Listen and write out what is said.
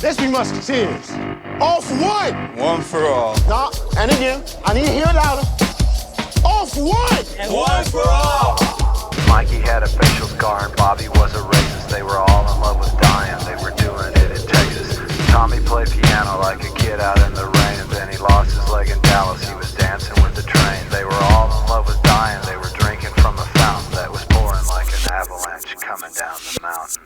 Let's be musketeers. All for one. One for all. Nah, and again, I need to hear it louder. All for one. And one for all. Mikey had a facial scar and Bobby was a racist. They were all in love with dying, they were doing it in Texas. Tommy played piano like a kid out in the rain, and then he lost his leg in Dallas, he was dancing with the train. They were all in love with dying, they were drinking from a fountain that was pouring like an avalanche coming down the mountain.